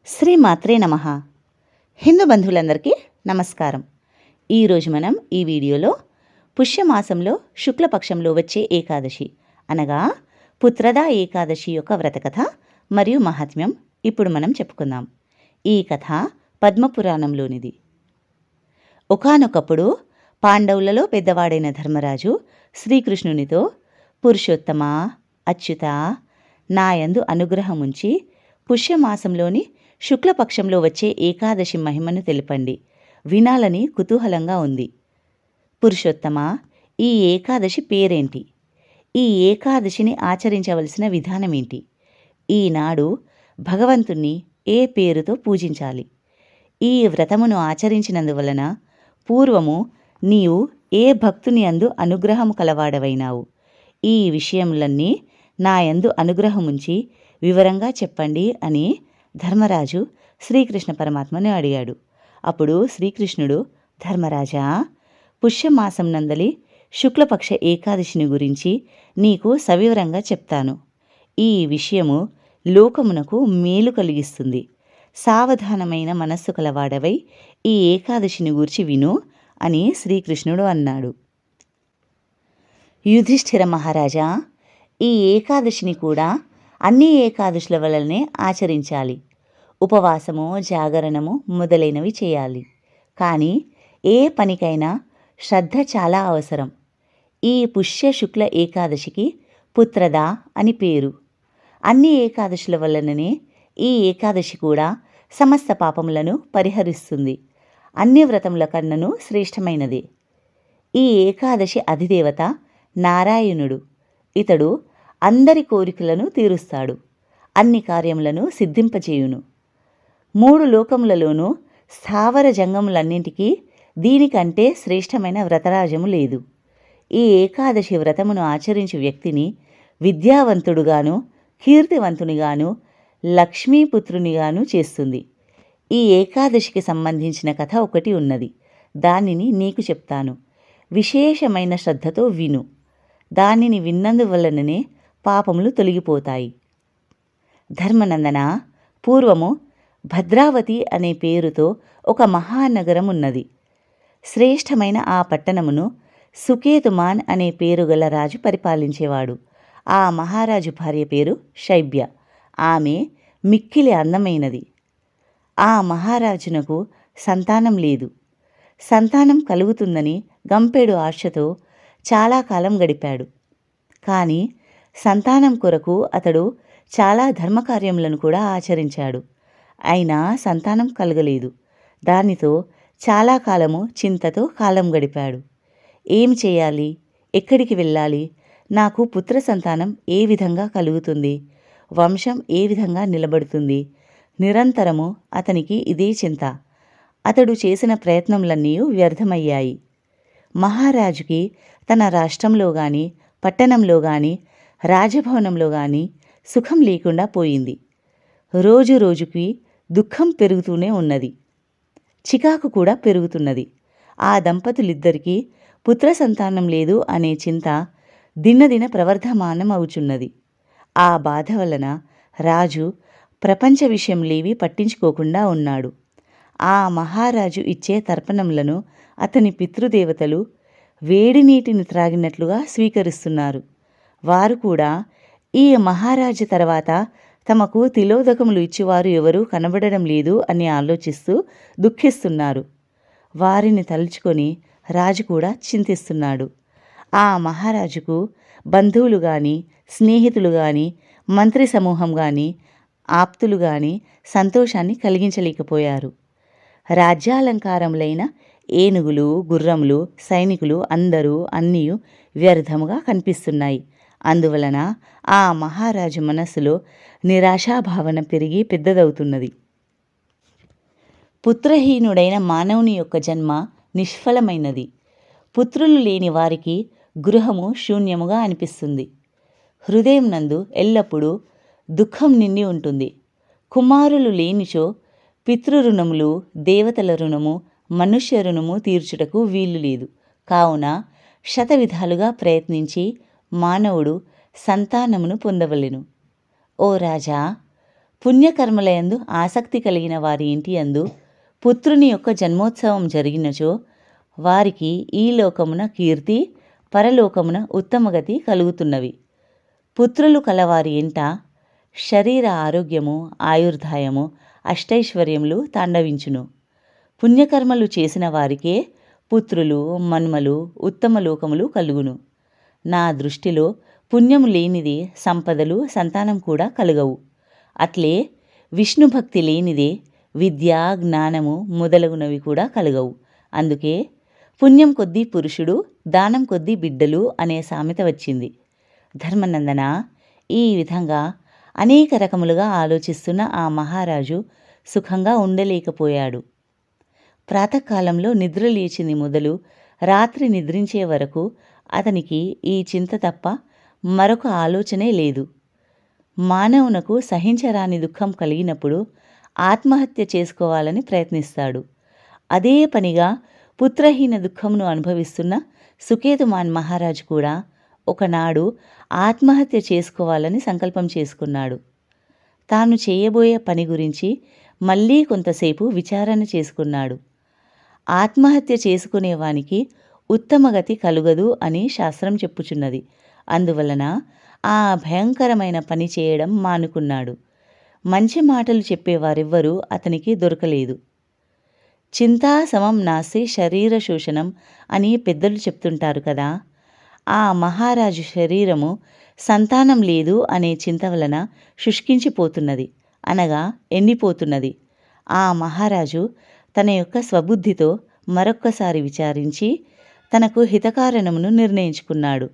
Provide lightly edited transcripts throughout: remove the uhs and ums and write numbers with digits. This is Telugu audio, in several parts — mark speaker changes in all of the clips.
Speaker 1: శ్రీమాత్రే నమః. హిందూ బంధువులందరికీ నమస్కారం. ఈరోజు మనం ఈ వీడియోలో పుష్యమాసంలో శుక్లపక్షంలో వచ్చే ఏకాదశి అనగా పుత్రదా ఏకాదశి యొక్క వ్రతకథ మరియు మహాత్మ్యం ఇప్పుడు మనం చెప్పుకుందాం. ఈ కథ పద్మపురాణంలోనిది. ఒకానొకప్పుడు పాండవులలో పెద్దవాడైన ధర్మరాజు శ్రీకృష్ణునితో, పురుషోత్తమ, అచ్యుత, నాయందు అనుగ్రహముంచి పుష్యమాసంలోని శుక్లపక్షంలో వచ్చే ఏకాదశి మహిమను తెలుపండి, వినాలని కుతూహలంగా ఉంది. పురుషోత్తమ, ఈ ఏకాదశి పేరేంటి? ఈ ఏకాదశిని ఆచరించవలసిన విధానమేంటి? ఈనాడు భగవంతుణ్ణి ఏ పేరుతో పూజించాలి? ఈ వ్రతమును ఆచరించినందువలన పూర్వము నీవు ఏ భక్తుని యందు అనుగ్రహము కలవాడవైనావు? ఈ విషయములన్నీ నాయందు అనుగ్రహముంచి వివరంగా చెప్పండి అని ధర్మరాజు శ్రీకృష్ణ పరమాత్మను అడిగాడు. అప్పుడు శ్రీకృష్ణుడు, ధర్మరాజా, పుష్యమాసం నందలి శుక్లపక్ష ఏకాదశిని గురించి నీకు సవివరంగా చెప్తాను. ఈ విషయము లోకమునకు మేలు కలిగిస్తుంది. సావధానమైన మనస్సు కలవాడవై ఈ ఏకాదశిని గూర్చి విను అని శ్రీకృష్ణుడు అన్నాడు. యుధిష్ఠిర మహారాజా, ఈ ఏకాదశిని కూడా అన్ని ఏకాదశుల వలనే ఆచరించాలి. ఉపవాసము, జాగరణము మొదలైనవి చేయాలి. కానీ ఏ పనికైనా శ్రద్ధ చాలా అవసరం. ఈ పుష్య శుక్ల ఏకాదశికి పుత్రదా అని పేరు. అన్ని ఏకాదశుల వలననే ఈ ఏకాదశి కూడా సమస్త పాపములను పరిహరిస్తుంది. అన్ని వ్రతముల కన్నను శ్రేష్టమైనది. ఈ ఏకాదశి అధిదేవత నారాయణుడు. ఇతడు అందరి కోరికలను తీరుస్తాడు, అన్ని కార్యములను సిద్ధింపచేయును. 3 లోకములలోనూ స్థావర జంగములన్నింటికీ దీనికంటే శ్రేష్టమైన వ్రతరాజము లేదు. ఈ ఏకాదశి వ్రతమును ఆచరించు వ్యక్తిని విద్యావంతుడుగాను, కీర్తివంతునిగాను, లక్ష్మీపుత్రునిగాను చేస్తుంది. ఈ ఏకాదశికి సంబంధించిన కథ ఒకటి ఉన్నది. దానిని నీకు చెప్తాను. విశేషమైన శ్రద్ధతో విను. దానిని విన్నందువలననే పాపములు తొలగిపోతాయి. ధర్మనందన, పూర్వము భద్రావతి అనే పేరుతో ఒక మహానగరం ఉన్నది. శ్రేష్టమైన ఆ పట్టణమును సుకేతుమాన్ అనే పేరు గల రాజు పరిపాలించేవాడు. ఆ మహారాజు భార్య పేరు శైబ్య. ఆమె మిక్కిలి అందమైనది. ఆ మహారాజునకు సంతానం లేదు. సంతానం కలుగుతుందని గంపెడు ఆశతో చాలా కాలం గడిపాడు. కానీ సంతానం కొరకు అతడు చాలా ధర్మకార్యములను కూడా ఆచరించాడు. అయినా సంతానం కలగలేదు. దానితో చాలా కాలము చింతతో కాలం గడిపాడు. ఏం చేయాలి? ఎక్కడికి వెళ్ళాలి? నాకు పుత్ర సంతానం ఏ విధంగా కలుగుతుంది? వంశం ఏ విధంగా నిలబడుతుంది? నిరంతరము అతనికి ఇదే చింత. అతడు చేసిన ప్రయత్నములన్నీ వ్యర్థమయ్యాయి. మహారాజుకి తన రాష్ట్రంలో గాని, పట్టణంలో గాని, రాజభవనంలో గాని సుఖం లేకుండా పోయింది. రోజు రోజుకి దుఃఖం పెరుగుతూనే ఉన్నది. చికాకు కూడా పెరుగుతున్నది. ఆ దంపతులిద్దరికీ పుత్ర సంతానం లేదు అనే చింత దినదిన ప్రవర్ధమానం అవుచున్నది. ఆ బాధ వలన రాజు ప్రపంచ విషయంలేవి పట్టించుకోకుండా ఉన్నాడు. ఆ మహారాజు ఇచ్చే తర్పణములను అతని పితృదేవతలు వేడి నీటిని త్రాగినట్లుగా స్వీకరిస్తున్నారు. వారు కూడా ఈ మహారాజు తర్వాత తమకు తిలోదకములు ఇచ్చేవారు ఎవరూ కనబడడం లేదు అని ఆలోచిస్తూ దుఃఖిస్తున్నారు. వారిని తలుచుకొని రాజు కూడా చింతిస్తున్నాడు. ఆ మహారాజుకు బంధువులు గాని, స్నేహితులు గాని, మంత్రి సమూహం గాని, ఆప్తులు గాని సంతోషాన్ని కలిగించలేకపోయారు. రాజ్యాలంకారములైన ఏనుగులు, గుర్రములు, సైనికులు అందరూ అన్నీ వ్యర్థముగా కనిపిస్తున్నాయి. అందువలన ఆ మహారాజు మనస్సులో నిరాశాభావన పెరిగి పెద్దదవుతున్నది. పుత్రహీనుడైన మానవుని యొక్క జన్మ నిష్ఫలమైనది. పుత్రులు లేని వారికి గృహము శూన్యముగా అనిపిస్తుంది. హృదయం నందు ఎల్లప్పుడూ దుఃఖం నిండి ఉంటుంది. కుమారులు లేనిచో పితృరుణములు, దేవతల రుణము, మనుష్య రుణము తీర్చుటకు వీలు లేదు. కావున శతవిధాలుగా ప్రయత్నించి మానవుడు సంతానమును పొందవలెను. ఓ రాజా, పుణ్యకర్మలయందు ఆసక్తి కలిగిన వారి ఇంటి యందు పుత్రుని యొక్క జన్మోత్సవం జరిగినచో వారికి ఈ లోకమున కీర్తి, పరలోకమున ఉత్తమగతి కలుగుతున్నవి. పుత్రులు కలవారి ఇంట శరీర ఆరోగ్యము, ఆయుర్దాయము, అష్టైశ్వర్యములు తాండవించును. పుణ్యకర్మలు చేసిన వారికే పుత్రులు, మన్మలు, ఉత్తమ లోకములు కలుగును. నా దృష్టిలో పుణ్యము లేనిదే సంపదలు, సంతానం కూడా కలుగవు. అట్లే విష్ణుభక్తి లేనిదే విద్య, జ్ఞానము మొదలగునవి కూడా కలుగవు. అందుకే పుణ్యం కొద్దీ పురుషుడు, దానం కొద్దీ బిడ్డలు అనే సామెత వచ్చింది. ధర్మనందన, ఈ విధంగా అనేక రకములుగా ఆలోచిస్తున్న ఆ మహారాజు సుఖంగా ఉండలేకపోయాడు. ప్రాతకాలంలో నిద్ర లేచింది మొదలు రాత్రి నిద్రించే వరకు అతనికి ఈ చింత తప్ప మరొక ఆలోచనే లేదు. మానవునకు సహించరాని దుఃఖం కలిగినప్పుడు ఆత్మహత్య చేసుకోవాలని ప్రయత్నిస్తాడు. అదే పనిగా పుత్రహీన దుఃఖమును అనుభవిస్తున్న సుకేతుమాన్ మహారాజు కూడా ఒకనాడు ఆత్మహత్య చేసుకోవాలని సంకల్పం చేసుకున్నాడు. తాను చేయబోయే పని గురించి మళ్ళీ కొంతసేపు విచారణ చేసుకున్నాడు. ఆత్మహత్య చేసుకునేవానికి ఉత్తమగతి కలుగదు అని శాస్త్రం చెప్పుచున్నది. అందువలన ఆ భయంకరమైన పని చేయడం మానుకున్నాడు. మంచి మాటలు చెప్పేవారెవ్వరూ అతనికి దొరకలేదు. చింతా సమం నాస్తి శరీర శోషణం అని పెద్దలు చెప్తుంటారు కదా. ఆ మహారాజు శరీరము సంతానం లేదు అనే చింత వలన శుష్కించిపోతున్నది, అనగా ఎండిపోతున్నది. ఆ మహారాజు తన యొక్క స్వబుద్ధితో మరొక్కసారి విచారించి తనకు హితకారణమును నిర్ణయించుకున్నాడు.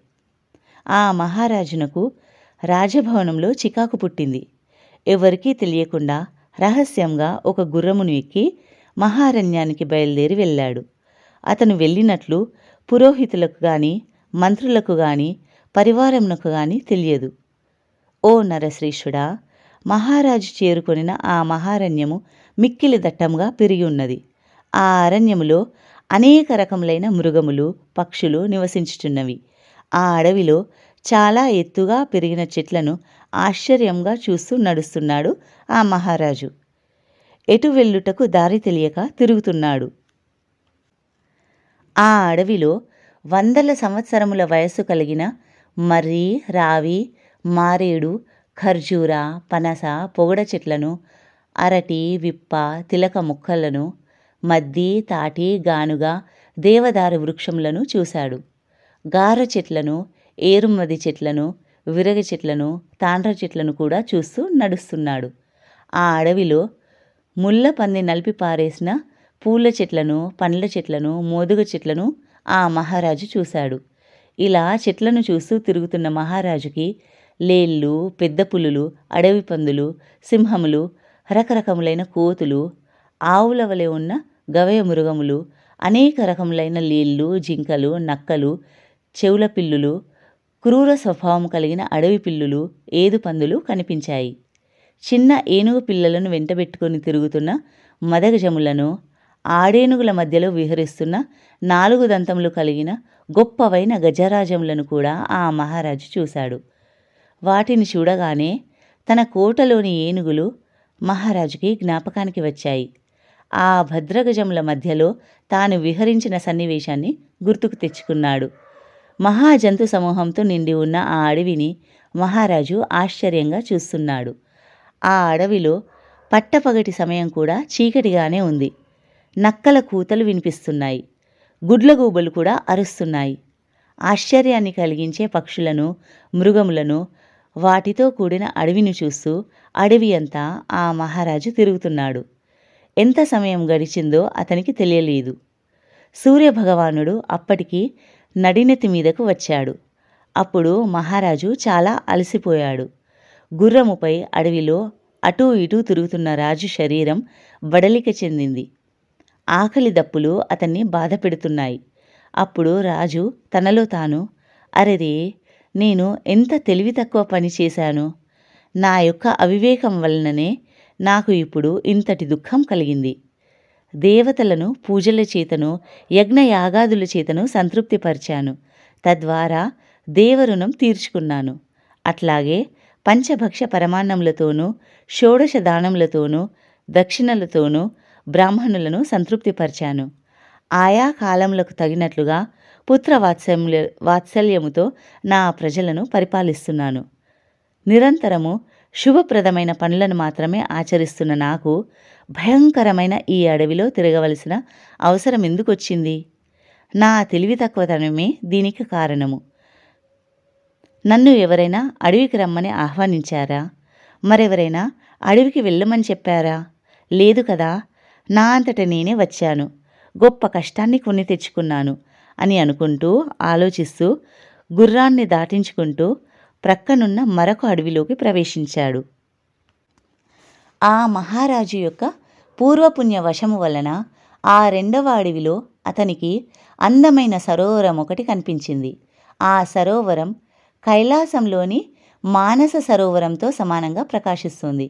Speaker 1: ఆ మహారాజునకు రాజభవనంలో చికాకు పుట్టింది. ఎవరికీ తెలియకుండా రహస్యంగా ఒక గుర్రమును ఎక్కి మహారణ్యానికి బయలుదేరి వెళ్ళాడు. అతను వెళ్ళినట్లు పురోహితులకు గాని, మంత్రులకు గాని, పరివారమునకు గాని తెలియదు. ఓ నరశ్రేష్ఠుడా, మహారాజు చేరుకొనిన ఆ మహారణ్యము మిక్కిలి దట్టంగా పెరిగి ఉన్నది. ఆ అరణ్యములో అనేక రకములైన మృగములు, పక్షులు నివసించుచున్నవి. ఆ అడవిలో చాలా ఎత్తుగా పెరిగిన చెట్లను ఆశ్చర్యంగా చూస్తూ నడుస్తున్నాడు ఆ మహారాజు. ఎటు వెళ్ళుటకు దారి తెలియక తిరుగుతున్నాడు. ఆ అడవిలో వందల సంవత్సరముల వయస్సు కలిగిన మర్రి, రావి, మారేడు, ఖర్జూర, పనస, పొగడ చెట్లను, అరటి, విప్ప, తిలక మొక్కలను, మద్ది, తాటి, గానుగ, దేవదారు వృక్షములను చూశాడు. గార చెట్లను, ఏరుమది చెట్లను, విరగ చెట్లను, తాండ్ర చెట్లను కూడా చూస్తూ నడుస్తున్నాడు. ఆ అడవిలో ముళ్ళ పంది నలిపి పారేసిన పూల చెట్లను, పండ్ల చెట్లను, మోదుగ చెట్లను ఆ మహారాజు చూశాడు. ఇలా చెట్లను చూస్తూ తిరుగుతున్న మహారాజుకి లేళ్ళు, పెద్ద పులులు, అడవి పందులు, సింహములు, రకరకములైన కోతులు, ఆవుల వలె ఉన్న గవయ మృగములు, అనేక రకములైన లేళ్ళు, జింకలు, నక్కలు, చెవుల పిల్లులు, క్రూర స్వభావం కలిగిన అడవి పిల్లులు, ఏదు పందులు కనిపించాయి. చిన్న ఏనుగు పిల్లలను వెంటబెట్టుకొని తిరుగుతున్న మదగజములను, ఆడేనుగుల మధ్యలో విహరిస్తున్న 4 దంతములు కలిగిన గొప్పవైన గజరాజములను కూడా ఆ మహారాజు చూశాడు. వాటిని చూడగానే తన కోటలోని ఏనుగులు మహారాజుకి జ్ఞాపకానికి వచ్చాయి. ఆ భద్రగజముల మధ్యలో తాను విహరించిన సన్నివేశాన్ని గుర్తుకు తెచ్చుకున్నాడు. మహాజంతు సమూహంతో నిండి ఉన్న ఆ అడవిని మహారాజు ఆశ్చర్యంగా చూస్తున్నాడు. ఆ అడవిలో పట్టపగటి సమయం కూడా చీకటిగానే ఉంది. నక్కల కూతలు వినిపిస్తున్నాయి. గుడ్లగూబలు కూడా అరుస్తున్నాయి. ఆశ్చర్యాన్ని కలిగించే పక్షులను, మృగములను, వాటితో కూడిన అడవిని చూస్తూ అడవి అంతా ఆ మహారాజు తిరుగుతున్నాడు. ఎంత సమయం గడిచిందో అతనికి తెలియలేదు. సూర్యభగవానుడు అప్పటికి నడినెత్తి మీదకు వచ్చాడు. అప్పుడు మహారాజు చాలా అలసిపోయాడు. గుర్రముపై అడవిలో అటూ ఇటూ తిరుగుతున్న రాజు శరీరం బడలిక చెందింది. ఆకలి దప్పులు అతన్ని బాధ పెడుతున్నాయి. అప్పుడు రాజు తనలో తాను, అరెరే, నేను ఎంత తెలివి తక్కువ పని చేశాను. నా యొక్క అవివేకం వలననే నాకు ఇప్పుడు ఇంతటి దుఃఖం కలిగింది. దేవతలను పూజల చేతను, యజ్ఞయాగాదుల చేతను సంతృప్తిపరిచాను. తద్వారా దేవరుణం తీర్చుకున్నాను. అట్లాగే పంచభక్ష పరమాన్నములతోనూ షోడశ దానములతోనూ దక్షిణలతోనూ బ్రాహ్మణులను సంతృప్తిపరిచాను. ఆయా కాలములకు తగినట్లుగా వాత్సల్యముతో నా ప్రజలను పరిపాలిస్తున్నాను. నిరంతరము శుభప్రదమైన పనులను మాత్రమే ఆచరిస్తున్న నాకు భయంకరమైన ఈ అడవిలో తిరగవలసిన అవసరం ఎందుకొచ్చింది? నా తెలివి తక్కువతనమే దీనికి కారణము. నన్ను ఎవరైనా అడవికి రమ్మని ఆహ్వానించారా? మరెవరైనా అడవికి వెళ్ళమని చెప్పారా? లేదు కదా. నా అంతట నేనే వచ్చాను, గొప్ప కష్టాన్ని కొని తెచ్చుకున్నాను అని అనుకుంటూ ఆలోచిస్తూ గుర్రాన్ని దాటించుకుంటూ ప్రక్కనున్న మరొక అడవిలోకి ప్రవేశించాడు. ఆ మహారాజు యొక్క పూర్వపుణ్య వశము వలన ఆ రెండవ అడవిలో అతనికి అందమైన సరోవరం ఒకటి కనిపించింది. ఆ సరోవరం కైలాసంలోని మానస సరోవరంతో సమానంగా ప్రకాశిస్తుంది.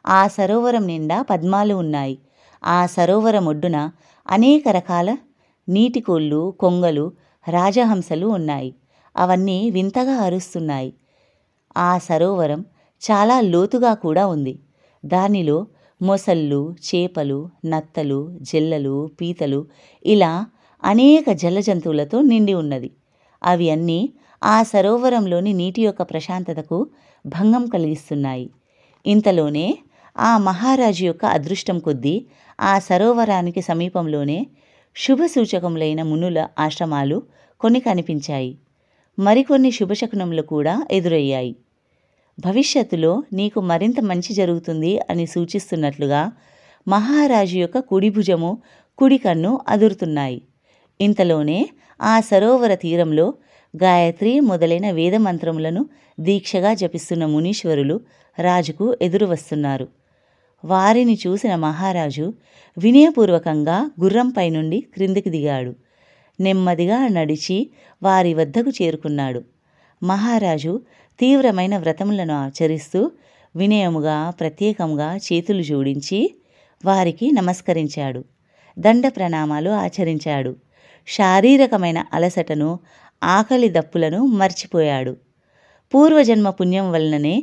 Speaker 1: ఆ సరోవరం నిండా పద్మాలు ఉన్నాయి. ఆ సరోవరం ఒడ్డున అనేక రకాల నీటికోళ్ళు, కొంగలు, రాజహంసలు ఉన్నాయి. అవన్నీ వింతగా అరుస్తున్నాయి. ఆ సరోవరం చాలా లోతుగా కూడా ఉంది. దానిలో మొసళ్ళు, చేపలు, నత్తలు, జెల్లలు, పీతలు ఇలా అనేక జలజంతువులతో నిండి ఉన్నది. అవి అన్నీ ఆ సరోవరంలోని నీటి యొక్క ప్రశాంతతకు భంగం కలిగిస్తున్నాయి. ఇంతలోనే ఆ మహారాజు యొక్క అదృష్టం కొద్దీ ఆ సరోవరానికి సమీపంలోనే శుభసూచకములైన మునుల ఆశ్రమాలు కొన్ని కనిపించాయి. మరికొన్ని శుభశకునములు కూడా ఎదురయ్యాయి. భవిష్యత్తులో నీకు మరింత మంచి జరుగుతుంది అని సూచిస్తున్నట్లుగా మహారాజు యొక్క కుడి భుజము, కుడి కన్ను అదురుతున్నాయి. ఇంతలోనే ఆ సరోవర తీరంలో గాయత్రి మొదలైన వేదమంత్రములను దీక్షగా జపిస్తున్న మునీశ్వరులు రాజుకు ఎదురు వస్తున్నారు. వారిని చూసిన మహారాజు వినయపూర్వకంగా గుర్రంపై నుండి క్రిందికి దిగాడు. నెమ్మదిగా నడిచి వారి వద్దకు చేరుకున్నాడు. మహారాజు తీవ్రమైన వ్రతములను ఆచరిస్తూ వినయముగా ప్రత్యేకముగా చేతులు జోడించి వారికి నమస్కరించాడు. దండ ప్రణామాలు ఆచరించాడు. శారీరకమైన అలసటను, ఆకలి దప్పులను మర్చిపోయాడు. పూర్వజన్మ పుణ్యం వలననే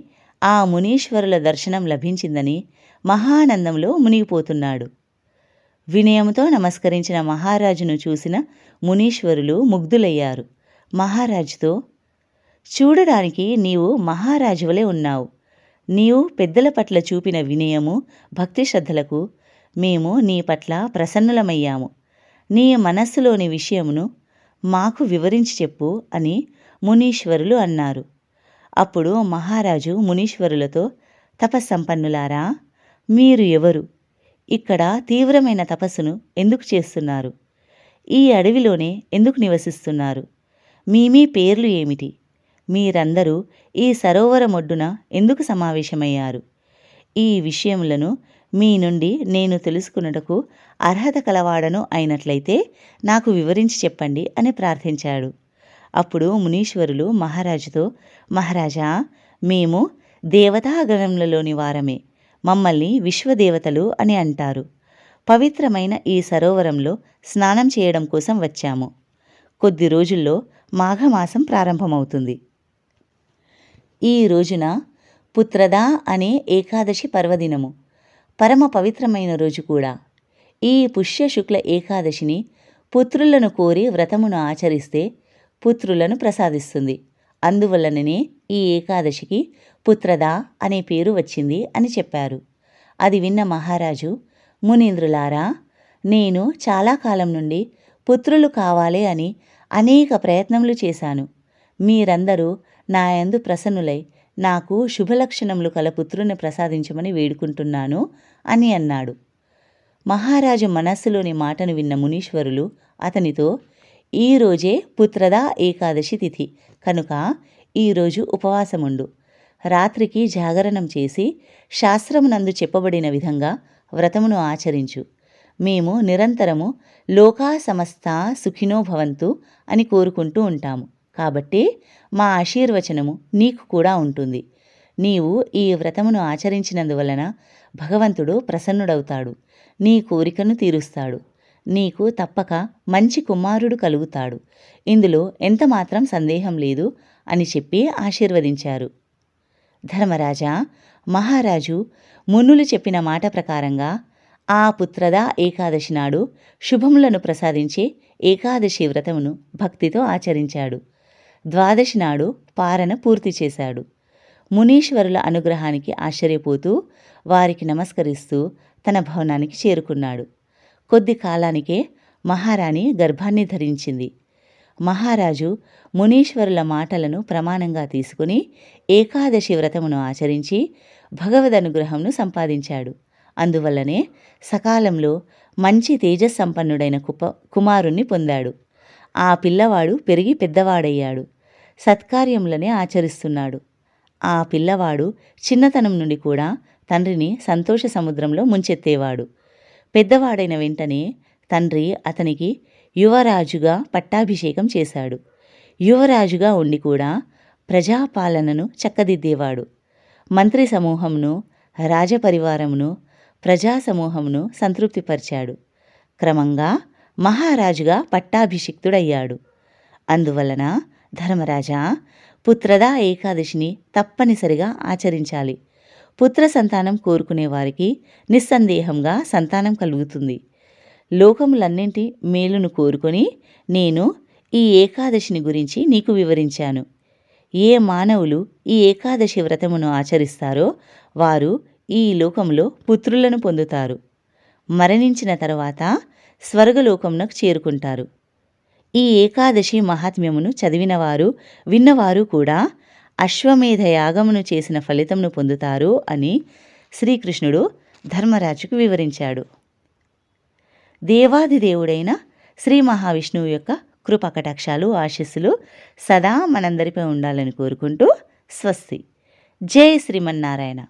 Speaker 1: ఆ మునీశ్వరుల దర్శనం లభించిందని మహానందంలో మునిగిపోతున్నాడు. వినయముతో నమస్కరించిన మహారాజును చూసిన మునీశ్వరులు ముగ్ధులయ్యారు. మహారాజుతో, చూడడానికి నీవు మహారాజువలే ఉన్నావు. నీవు పెద్దల పట్ల చూపిన వినయము, భక్తి శ్రద్ధలకు మేము నీ పట్ల ప్రసన్నులమయ్యాము. నీ మనస్సులోని విషయమును మాకు వివరించి చెప్పు అని మునీశ్వరులు అన్నారు. అప్పుడు మహారాజు మునీశ్వరులతో, తపస్సంపన్నులారా, మీరు ఎవరు? ఇక్కడ తీవ్రమైన తపస్సును ఎందుకు చేస్తున్నారు? ఈ అడవిలోనే ఎందుకు నివసిస్తున్నారు? మీ పేర్లు ఏమిటి? మీరందరూ ఈ సరోవరం ఒడ్డున ఎందుకు సమావేశమయ్యారు? ఈ విషయములను మీ నుండి నేను తెలుసుకున్నటకు అర్హత కలవాడను అయినట్లయితే నాకు వివరించి చెప్పండి అని ప్రార్థించాడు. అప్పుడు మునీశ్వరులు మహారాజుతో, మహారాజా, మేము దేవతాగణములలోని వారమే. మమ్మల్ని విశ్వదేవతలు అని అంటారు. పవిత్రమైన ఈ సరోవరంలో స్నానం చేయడం కోసం వచ్చాము. కొద్ది రోజుల్లో మాఘమాసం ప్రారంభమవుతుంది. ఈ రోజున పుత్రదా అనే ఏకాదశి పర్వదినము. పరమ పవిత్రమైన రోజు కూడా. ఈ పుష్య శుక్ల ఏకాదశిని పుత్రులను కోరి వ్రతమును ఆచరిస్తే పుత్రులను ప్రసాదిస్తుంది. అందువలననే ఈ ఏకాదశికి పుత్రదా అనే పేరు వచ్చింది అని చెప్పారు. అది విన్న మహారాజు, మునీంద్రులారా, నేను చాలా కాలం నుండి పుత్రులు కావాలి అని అనేక ప్రయత్నములు చేశాను. మీరందరూ నా యందు ప్రసన్నులై నాకు శుభలక్షణములు కల పుత్రుని ప్రసాదించమని వేడుకుంటున్నాను అని అన్నాడు. మహారాజు మనస్సులోని మాటను విన్న మునీశ్వరులు అతనితో, ఈరోజే పుత్రదా ఏకాదశి తిథి కనుక ఈరోజు ఉపవాసముండు. రాత్రికి జాగరణం చేసి శాస్త్రమునందు చెప్పబడిన విధంగా వ్రతమును ఆచరించు. మేము నిరంతరము లోకా సమస్త సుఖినో భవంతు అని కోరుకుంటూ ఉంటాము. కాబట్టి మా ఆశీర్వచనము నీకు కూడా ఉంటుంది. నీవు ఈ వ్రతమును ఆచరించినందువలన భగవంతుడు ప్రసన్నుడవుతాడు, నీ కోరికను తీరుస్తాడు. నీకు తప్పక మంచి కుమారుడు కలుగుతాడు. ఇందులో ఎంతమాత్రం సందేహం లేదు అని చెప్పి ఆశీర్వదించారు. ధర్మరాజా, మహారాజు మునులు చెప్పిన మాట ప్రకారంగా ఆ పుత్రదా ఏకాదశి నాడు శుభములను ప్రసాదించే ఏకాదశి వ్రతమును భక్తితో ఆచరించాడు. ద్వాదశి నాడు పారణ పూర్తి చేశాడు. మునీశ్వరుల అనుగ్రహానికి ఆశ్చర్యపోతూ వారికి నమస్కరిస్తూ తన భవనానికి చేరుకున్నాడు. కొద్ది కాలానికే మహారాణి గర్భాన్ని ధరించింది. మహారాజు మునీశ్వరుల మాటలను ప్రమాణంగా తీసుకుని ఏకాదశి వ్రతమును ఆచరించి భగవదనుగ్రహంను సంపాదించాడు. అందువల్లనే సకాలంలో మంచి తేజస్సంపన్నుడైన కుమారుణ్ణి పొందాడు. ఆ పిల్లవాడు పెరిగి పెద్దవాడయ్యాడు. సత్కార్యములనే ఆచరిస్తున్నాడు. ఆ పిల్లవాడు చిన్నతనం నుండి కూడా తండ్రిని సంతోష సముద్రంలో ముంచెత్తేవాడు. పెద్దవాడైన వెంటనే తండ్రి అతనికి యువరాజుగా పట్టాభిషేకం చేశాడు. యువరాజుగా ఉండి కూడా ప్రజాపాలనను చక్కదిద్దేవాడు. మంత్రి సమూహమును, రాజపరివారమును, ప్రజా సమూహమును సంతృప్తిపరిచాడు. క్రమంగా మహారాజుగా పట్టాభిషిక్తుడయ్యాడు. అందువలన ధర్మరాజా, పుత్రదా ఏకాదశిని తప్పనిసరిగా ఆచరించాలి. పుత్ర సంతానం కోరుకునే వారికి నిస్సందేహంగా సంతానం కలుగుతుంది. లోకములన్నింటి మేలును కోరుకొని నేను ఈ ఏకాదశిని గురించి నీకు వివరించాను. ఏ మానవులు ఈ ఏకాదశి వ్రతమును ఆచరిస్తారో వారు ఈ లోకంలో పుత్రులను పొందుతారు. మరణించిన తరువాత స్వర్గలోకమునకు చేరుకుంటారు. ఈ ఏకాదశి మహాత్మ్యమును చదివినవారు, విన్నవారు కూడా అశ్వమేధ యాగమును చేసిన ఫలితమును పొందుతారు అని శ్రీకృష్ణుడు ధర్మరాజుకు వివరించాడు. దేవాదిదేవుడైన శ్రీ మహావిష్ణువు యొక్క కృపకటాక్షాలు, ఆశీస్సులు సదా మనందరిపై ఉండాలని కోరుకుంటూ స్వస్తి. జై శ్రీమన్నారాయణ.